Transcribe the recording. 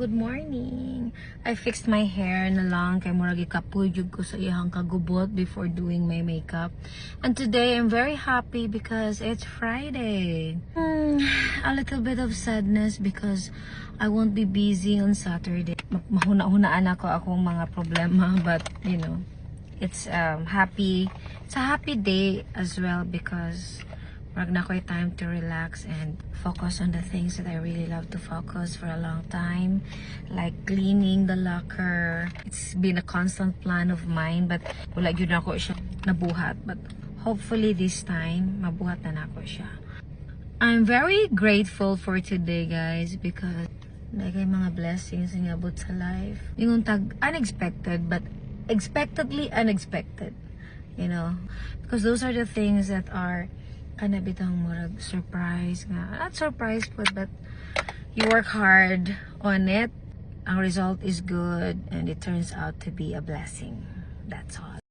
good morning. I fixed my hair na lang kay murag ikapuyog ko sa iyang kagubot before doing my makeup. And today I'm very happy because it's Friday. A little bit of sadness because I won't be busy on Saturday. Mahuna-hunaan ako akong mga problema, but you know, it's happy. It's a happy day as well because marag na ko time to relax and focus on the things that I really love to focus for a long time, like cleaning the locker. It's been a constant plan of mine, but wala yun ako siya nabuhat. But hopefully this time mabuhat na ako siya. I'm very grateful for today, guys, because nagay mga blessings nga abot sa life. Yung tag unexpected, but expectedly unexpected, you know, because those are the things that are kana bitang murag surprise nga, not surprise but you work hard on it, ang result is good and it turns out to be a blessing. That's all.